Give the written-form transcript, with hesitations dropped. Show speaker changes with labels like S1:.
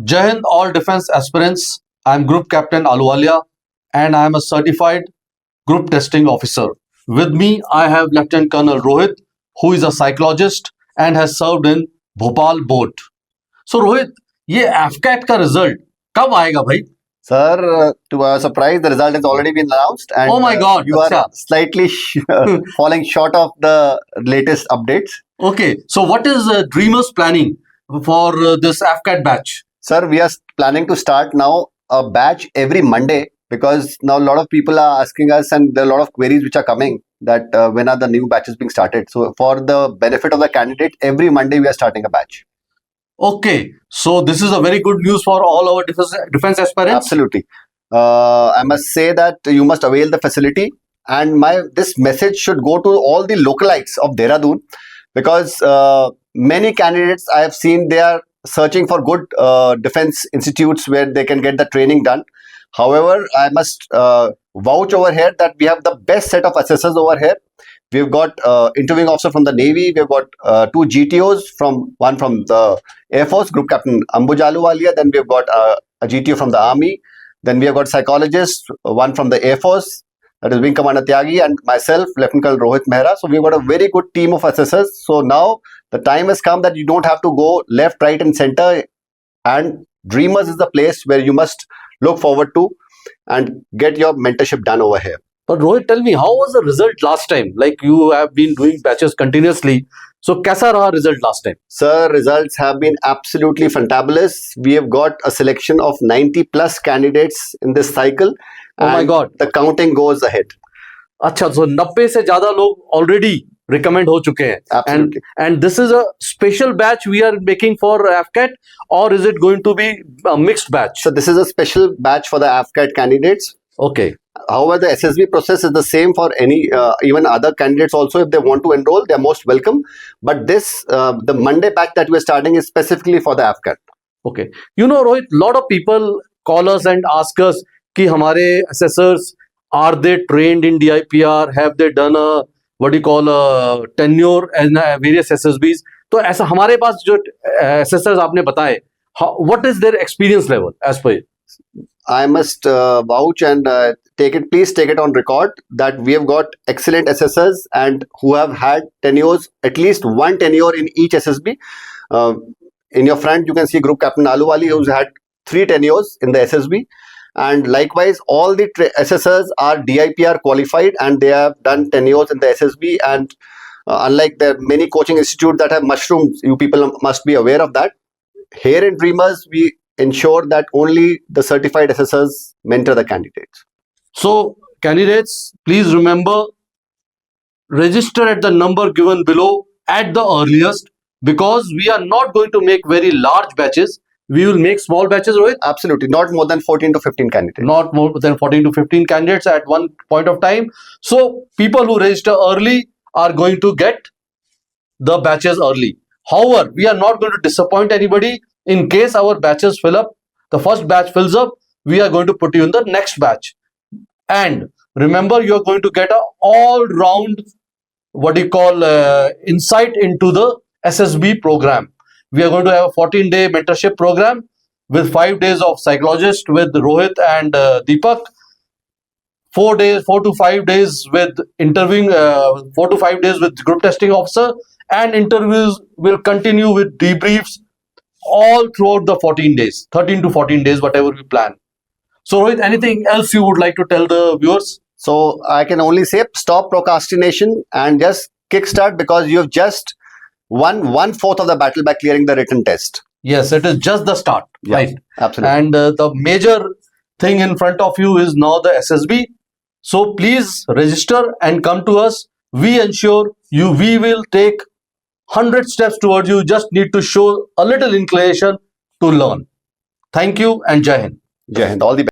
S1: Jai Hind, all defense aspirants. I am Group Captain Aluwalia and I am a certified group testing officer. With me, I have Lieutenant Colonel Rohit, who is a psychologist and has served in Bhopal board. So Rohit, ये AFCAT का result कब आएगा भाई?
S2: Sir, to our surprise, the result has already been announced, and
S1: Oh my God,
S2: you are slightly falling short of the latest updates.
S1: Okay, so what is Dreamers planning for this AFCAT batch?
S2: Sir, we are planning to start now a batch every Monday, because now a lot of people are asking us, and there are a lot of queries which are coming that when are the new batches being started. So for the benefit of the candidate, every Monday we are starting a batch.
S1: Okay, so this is a very good news for all our defense aspirants.
S2: Absolutely. I must say that you must avail the facility, and this message should go to all the localites of Dehradun, because many candidates I have seen, they are searching for good defense institutes where they can get the training done. However, I must vouch over here that we have the best set of assessors over here. We've got interviewing officer from the Navy. We've got two GTOs, one from the Air Force, Group Captain Ambuja Aluwalia. Then we've got a GTO from the Army. Then we have got psychologists, one from the Air Force, that is Wing Commander Tyagi, and myself, Lieutenant Colonel Rohit Mehra. So we've got a very good team of assessors. So now the time has come that you don't have to go left, right, and center. And Dreamers is the place where you must look forward to and get your mentorship done over here.
S1: But Rohit, tell me, how was the result last time? Like, you have been doing batches continuously. So, kaisa raha result last time?
S2: Sir, results have been absolutely fantabulous. We have got a selection of 90 plus candidates in this cycle.
S1: Oh my God.
S2: The counting goes ahead.
S1: Acha, so 90 se zyada log already recommend ho chuke hain.
S2: Absolutely.
S1: And this is a special batch we are making for AFCAT, or is it going to be a mixed batch?
S2: So this is a special batch for the AFCAT candidates.
S1: Okay.
S2: However, the SSB process is the same for any even other candidates also. If they want to enroll, they are most welcome. But this, the Monday batch that we are starting is specifically for the AFCAT.
S1: Okay. You know, Rohit, lot of people call us and ask us कि हमारे assessors, are they trained in DIPR? Have they done a what do you call a tenure in various SSBs? तो ऐसा हमारे पास जो assessors आपने बताए, what is their experience level as per you?
S2: I must vouch and please take it on record that we have got excellent assessors and who have had tenures, at least one tenure in each SSB. In your front, you can see Group Captain Aluwali, who's had 3 tenures in the SSB. And likewise, all the assessors are DIPR qualified and they have done tenures in the SSB. And unlike the many coaching institutes that have mushroomed, you people must be aware of that. Here in Dreamers, we ensure that only the certified assessors mentor the candidates.
S1: So, candidates, please remember, register at the number given below at the earliest, because we are not going to make very large batches. We will make small batches, Rohit?
S2: Absolutely. Not more than 14 to 15 candidates.
S1: Not more than 14 to 15 candidates at one point of time. So, people who register early are going to get the batches early. However, we are not going to disappoint anybody. In case our batches fill up, the first batch fills up, we are going to put you in the next batch. And remember, you are going to get an all-round, insight into the SSB program. We are going to have a 14-day mentorship program with 5 days of psychologist with Rohit and Deepak. 4 to 5 days with interviewing, 4 to 5 days with group testing officer, and interviews will continue with debriefs all throughout the 14 days, 13 to 14 days, whatever we plan. So Rohit, anything else you would like to tell the viewers?
S2: So I can only say stop procrastination and just kickstart, because you have just won 1/4 of the battle by clearing the written test.
S1: Yes, it is just the start, right?
S2: Absolutely.
S1: And the major thing in front of you is now the SSB. So please register and come to us. We ensure you, we will take 100 steps towards you. Just need to show a little inclination to learn. Thank you and Jai Hind.
S2: Jai Hind. All the best.